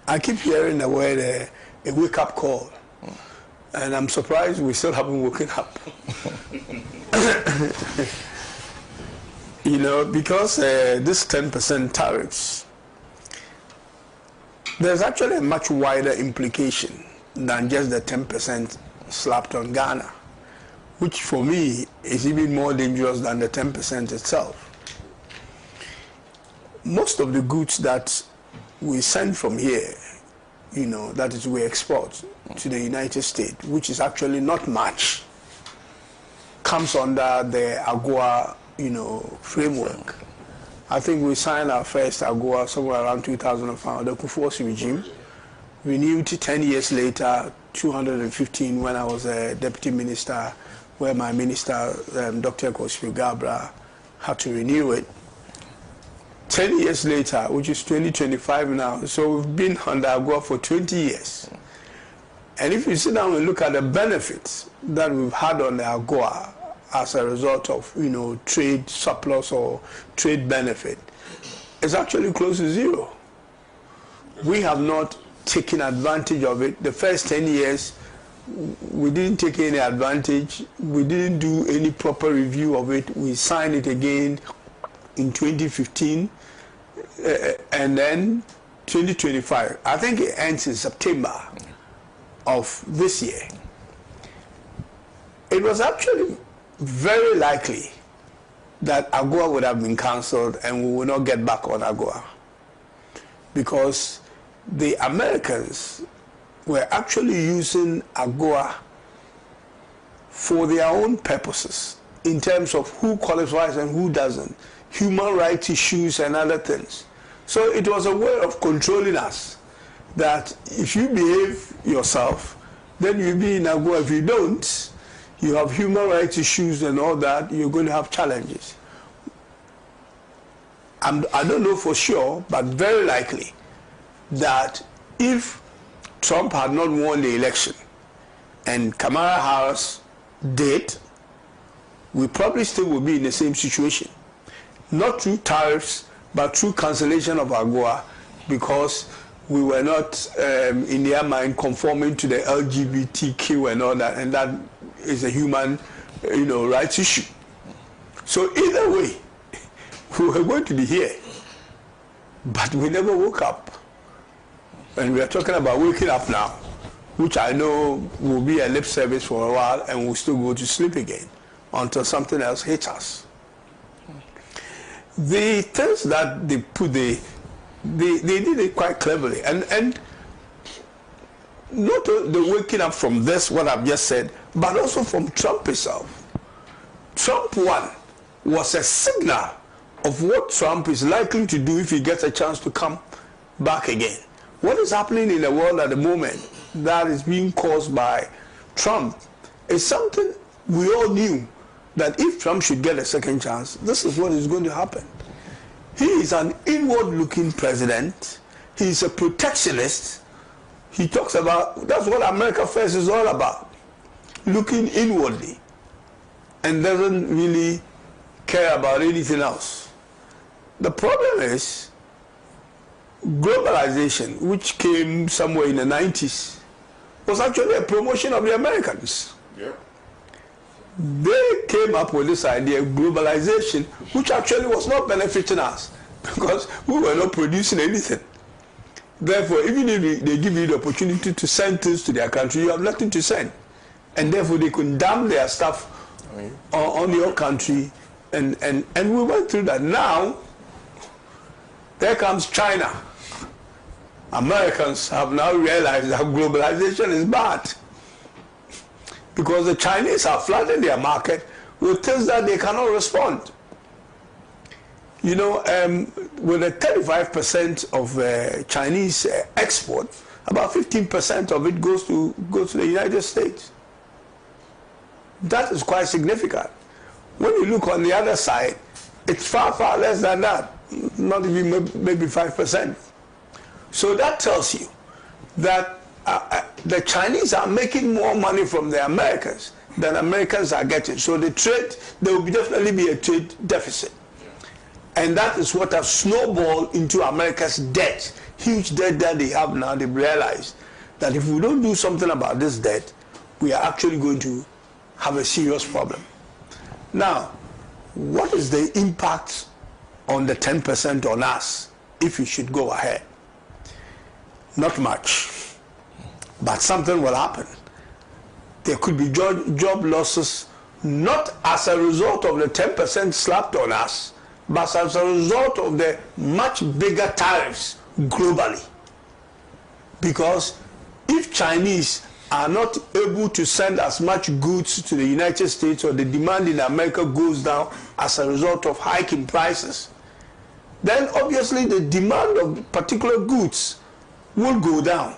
I keep hearing the word a wake-up call. And I'm surprised we still haven't woken up. You know, because this 10% tariffs, there's actually a much wider implication than just the 10% slapped on Ghana, which for me is even more dangerous than the 10% itself. Most of the goods that we send from here, you know, that is we export to the United States, which is actually not much, comes under the AGOA, you know, framework. I think we signed our first AGOA somewhere around 2005, the Kufuor's regime. Renewed 10 years later, 215 when I was a deputy minister, where my minister, Dr. Kosfi Gabra, had to renew it. 10 years later, which is 2025 now, so we've been under AGOA for 20 years. And if you sit down and look at the benefits that we've had on the AGOA as a result of, you know, trade surplus or trade benefit, it's actually close to zero. We have not taken advantage of it. The first 10 years, we didn't take any advantage. We didn't do any proper review of it. We signed it again in 2015, and then 2025. I think it ends in September of this year. It was actually very likely that AGOA would have been cancelled and we would not get back on AGOA, because the Americans were actually using AGOA for their own purposes in terms of who qualifies and who doesn't, human rights issues and other things. So it was a way of controlling us, that if you behave yourself, then you'll be in AGOA. If you don't, you have human rights issues and all that, you're going to have challenges. I don't know for sure, but very likely that if Trump had not won the election and Kamala Harris did, we probably still would be in the same situation. Not through tariffs, but through cancellation of AGOA, because we were not, in their mind, conforming to the LGBTQ and all that, and that is a human, you know, rights issue. So either way, we were going to be here, but we never woke up. And we are talking about waking up now, which I know will be a lip service for a while, and we'll still go to sleep again until something else hits us. The things that they put, they did it quite cleverly, and not the waking up from this, what I've just said, but also from Trump himself. Trump won was a signal of what Trump is likely to do if he gets a chance to come back again. What is happening in the world at the moment that is being caused by Trump is something we all knew, that if Trump should get a second chance, this is what is going to happen. He is an inward-looking president. He is a protectionist. He talks about, that's what America First is all about, looking inwardly, and doesn't really care about anything else. The problem is globalization, which came somewhere in the 90s, was actually a promotion of the Americans. Yeah. They came up with this idea of globalization, which actually was not benefiting us, because we were not producing anything. Therefore, even if they give you the opportunity to send things to their country, you have nothing to send. And therefore, they could dump their stuff on your country. And we went through that. Now, there comes China. Americans have now realized that globalization is bad, because the Chinese have flooded their market with things that they cannot respond. You know, with a 35% of Chinese export, about 15% of it goes to the United States. That is quite significant. When you look on the other side, it's far, far less than that, not even maybe 5%. So that tells you that the Chinese are making more money from the Americans than Americans are getting. So the trade, there will definitely be a trade deficit. And that is what has snowballed into America's debt. Huge debt that they have now. They've realized that if we don't do something about this debt, we are actually going to have a serious problem. Now, what is the impact on the 10% on us if we should go ahead? Not much, but something will happen. There could be job losses, not as a result of the 10% slapped on us, but as a result of the much bigger tariffs globally. Because if Chinese are not able to send as much goods to the United States, or the demand in America goes down as a result of hiking prices, then obviously the demand of particular goods will go down,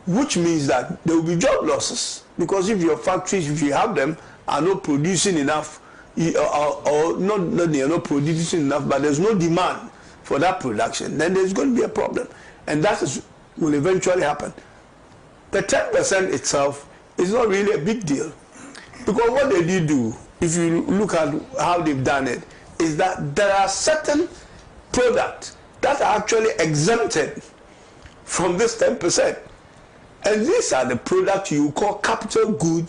which means that there will be job losses. Because if your factories, if you have them, are not producing enough, or not they are not producing enough, but there's no demand for that production, then there's going to be a problem. And that will eventually happen. The 10% itself is not really a big deal. Because what they did do, if you look at how they've done it, is that there are certain products that are actually exempted from this 10%. And these are the products you call capital good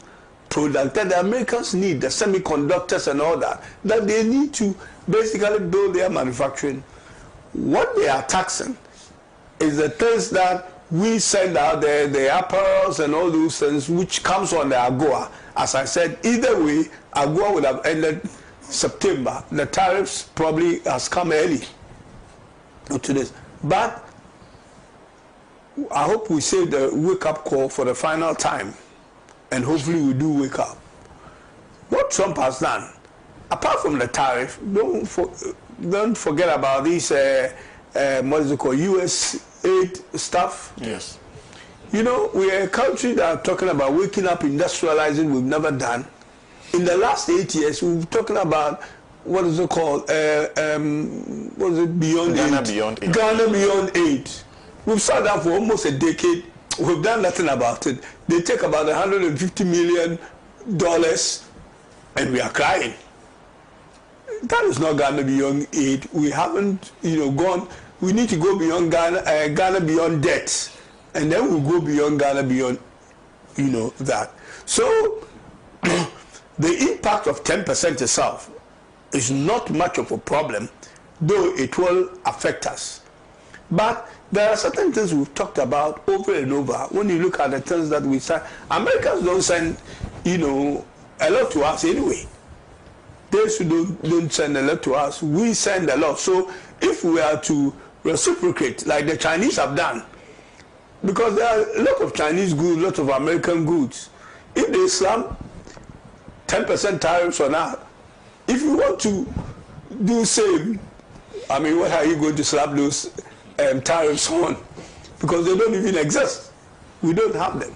products that the Americans need, the semiconductors and all that they need to basically build their manufacturing. What they are taxing is the things that we send out there, the apparels and all those things, which comes on the AGOA. As I said, either way, AGOA would have ended September. The tariffs probably has come early to this. But I hope we say the wake-up call for the final time, and hopefully we do wake up. What Trump has done, apart from the tariff, don't forget about these what is it called, U.S. aid stuff. Yes. You know, we are a country that are talking about waking up, industrializing we've never done. In the last 8 years, we've been talking about, what is it called, what is it, Beyond Ghana Aid? Beyond Aid. Ghana Beyond Aid. We've sat down for almost a decade. We've done nothing about it. They take about $150 million and we are crying. That is not Ghana Beyond Aid. We haven't, gone. We need to go beyond Ghana Beyond Debt, and then we'll go beyond Ghana Beyond, that. So the impact of 10% itself is not much of a problem, though it will affect us. But there are certain things we've talked about over and over. When you look at the things that we send, Americans don't send, a lot to us anyway. Those who don't send a lot to us, we send a lot. So if we are to reciprocate, like the Chinese have done, because there are a lot of Chinese goods, a lot of American goods, if they slam 10% tariffs on us, if you want to do same, I mean, what are you going to slap those tariffs on? Because they don't even exist. We don't have them.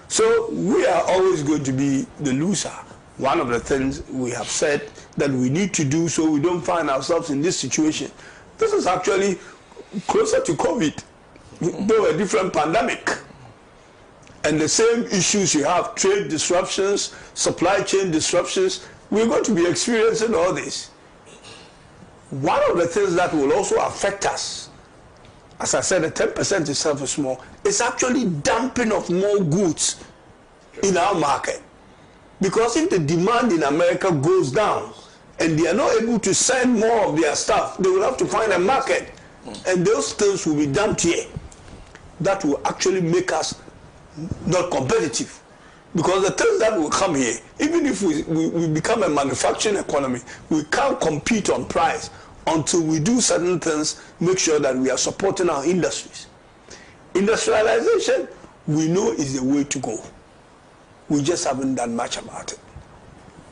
So we are always going to be the loser. One of the things we have said that we need to do so we don't find ourselves in this situation. This is actually closer to COVID, though a different pandemic. And the same issues you have, trade disruptions, supply chain disruptions, we're going to be experiencing all this. One of the things that will also affect us, as I said, the 10% itself is small, it's actually dumping of more goods in our market. Because if the demand in America goes down and they are not able to send more of their stuff, they will have to find a market. And those things will be dumped here. That will actually make us not competitive. Because the things that will come here, even if we become a manufacturing economy, we can't compete on price until we do certain things, make sure that we are supporting our industries. Industrialization, we know, is the way to go. We just haven't done much about it.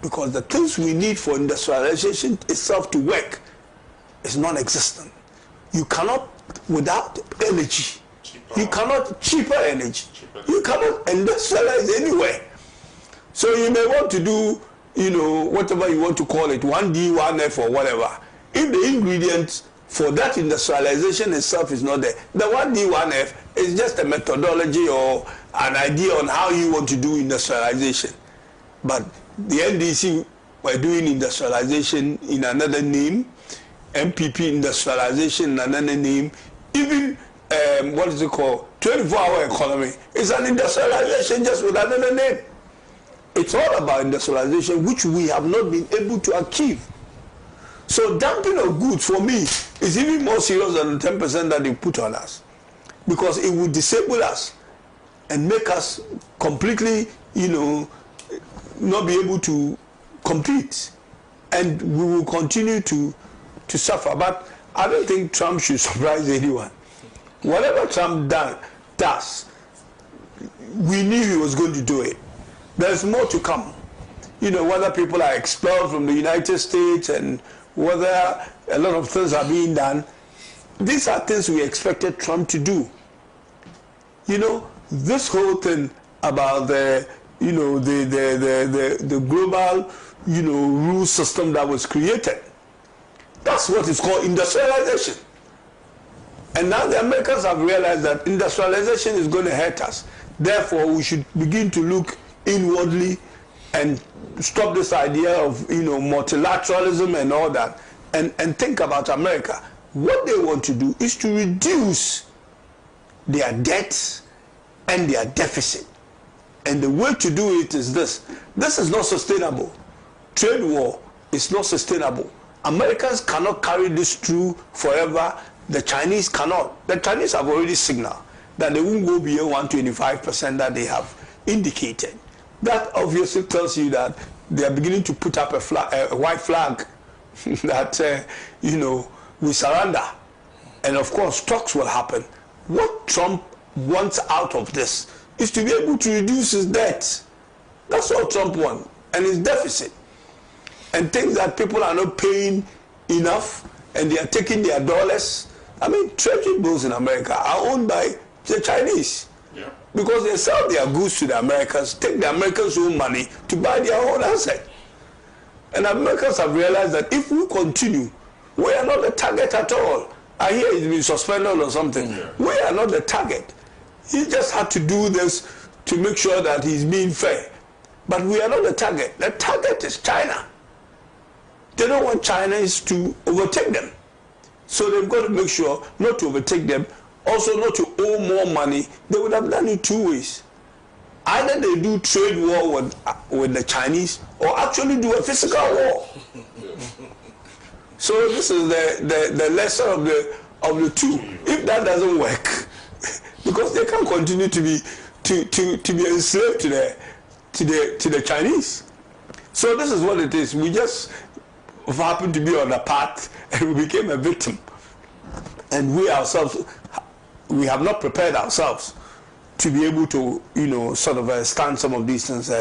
Because the things we need for industrialization itself to work is non-existent. You cannot, without energy, you cannot, cheaper energy, you cannot industrialize anywhere. So you may want to do, whatever you want to call it, 1D, 1F or whatever. If the ingredients for that industrialization itself is not there, the 1D, 1F is just a methodology or an idea on how you want to do industrialization. But the NDC were doing industrialization in another name, MPP industrialization and then the name, even what is it called, 24-hour economy, is an industrialization just with another name. It's all about industrialization, which we have not been able to achieve. So dumping of goods for me is even more serious than the 10% that they put on us, because it will disable us and make us completely, you know, not be able to compete, and we will continue to suffer. But I don't think Trump should surprise anyone. Whatever Trump does, we knew he was going to do it. There's more to come. You know, whether people are expelled from the United States and whether a lot of things are being done, these are things we expected Trump to do. You know, this whole thing about the, you know, the global, you know, rule system that was created, that's what is called industrialization. And now the Americans have realized that industrialization is going to hurt us. Therefore, we should begin to look inwardly and stop this idea of, you know, multilateralism and all that, and think about America. What they want to do is to reduce their debts and their deficit. And the way to do it is this. This is not sustainable. Trade war is not sustainable. Americans cannot carry this through forever. The Chinese cannot. The Chinese have already signaled that they won't go beyond 125% that they have indicated. That obviously tells you that they are beginning to put up a white flag that, you know, we surrender. And of course, talks will happen. What Trump wants out of this is to be able to reduce his debt. That's all Trump wants, and his deficit. And think that people are not paying enough and they are taking their dollars. I mean, treasury bills in America are owned by the Chinese. Yeah. Because they sell their goods to the Americans, take the Americans' own money to buy their own asset. And Americans have realized that if we continue, we are not the target at all. I hear he's been suspended or something. Yeah. We are not the target. He just had to do this to make sure that he's being fair. But we are not the target. The target is China. They don't want Chinese to overtake them. So they've got to make sure not to overtake them, also not to owe more money. They would have done it two ways. Either they do trade war with the Chinese, or actually do a physical war. So this is the lesson of the two. If that doesn't work, because they can't continue to be enslaved to the Chinese. So this is what it is. We just happened to be on a path and we became a victim. And we ourselves, we have not prepared ourselves to be able to, you know, sort of stand some of these things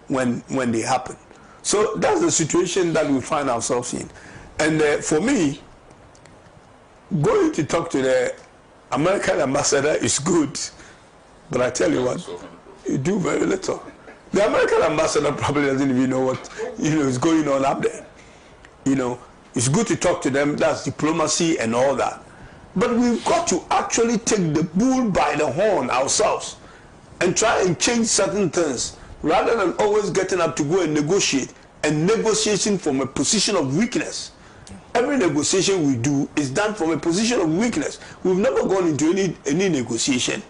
when they happen. So that's the situation that we find ourselves in. And for me, going to talk to the American ambassador is good, but I tell you what, you do very little. The American ambassador probably doesn't even know what, you know, is going on up there. You know, it's good to talk to them, that's diplomacy and all that. But we've got to actually take the bull by the horn ourselves and try and change certain things, rather than always getting up to go and negotiate, and negotiating from a position of weakness. Every negotiation we do is done from a position of weakness. We've never gone into any negotiation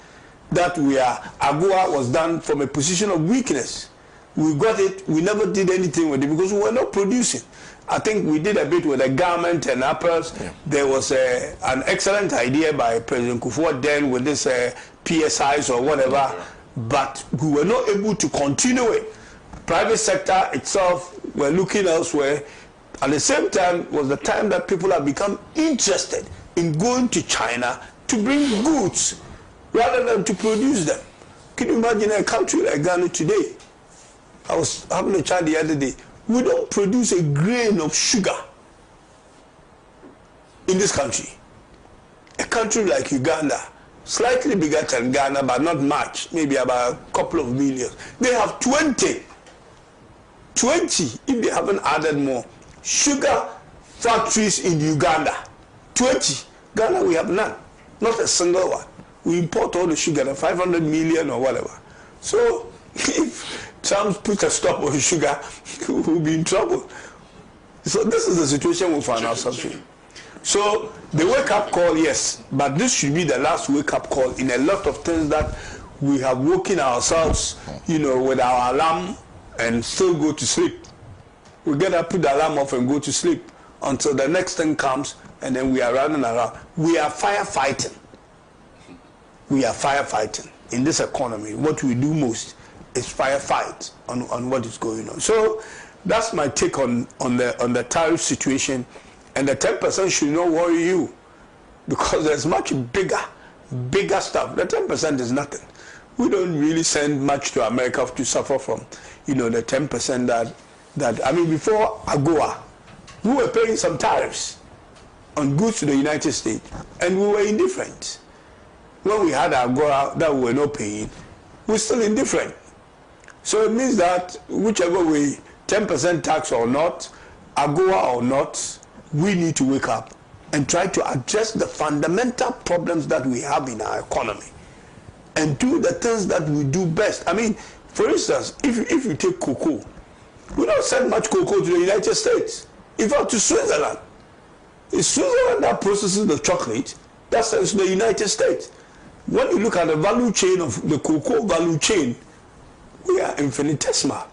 that AGOA was done from a position of weakness. We got it, we never did anything with it because we were not producing. I think we did a bit with the garment and apples. Yeah. There was an excellent idea by President Kufuor then with this PSIs or whatever, yeah. But we were not able to continue it. Private sector itself were looking elsewhere. At the same time was the time that people have become interested in going to China to bring goods rather than to produce them. Can you imagine a country like Ghana today? I was having a chat the other day. We don't produce a grain of sugar in this country. A country like Uganda, slightly bigger than Ghana, but not much, maybe about a couple of million. They have 20, if they haven't added more, sugar factories in Uganda. 20. Ghana, we have none. Not a single one. We import all the sugar, the 500 million or whatever. So if Trump puts a stop on sugar, we'll be in trouble. So this is the situation we find ourselves in. So the wake-up call, yes, but this should be the last wake-up call in a lot of things that we have woken ourselves, with our alarm and still go to sleep. We gotta put the alarm off and go to sleep until the next thing comes, and then we are running around. We are firefighting. We are firefighting in this economy. What we do most is firefight on what is going on. So that's my take on the tariff situation. And the 10% should not worry you, because there's much bigger stuff. The 10% is nothing. We don't really send much to America to suffer from, the 10% that I mean, before AGOA, we were paying some tariffs on goods to the United States, and we were indifferent. When we had AGOA that we were not paying, we're still indifferent. So it means that whichever way, 10% tax or not, AGOA or not, we need to wake up and try to address the fundamental problems that we have in our economy and do the things that we do best. I mean, for instance, if you take cocoa, we don't send much cocoa to the United States. In fact, to Switzerland. It's Switzerland that processes the chocolate that sends to the United States. When you look at the value chain of the cocoa value chain, we are infinitesimal.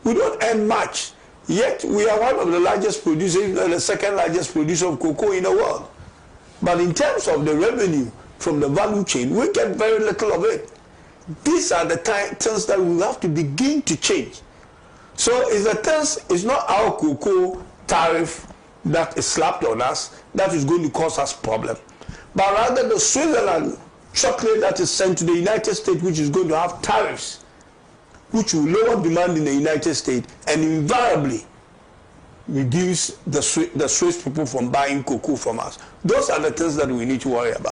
We don't earn much. Yet we are one of the largest producers, the second largest producer of cocoa in the world. But in terms of the revenue from the value chain, we get very little of it. These are the things that we have to begin to change. So it's not our cocoa tariff that is slapped on us that is going to cause us problem, but rather the Switzerland chocolate that is sent to the United States, which is going to have tariffs, which will lower demand in the United States and invariably reduce the Swiss people from buying cocoa from us. Those are the things that we need to worry about.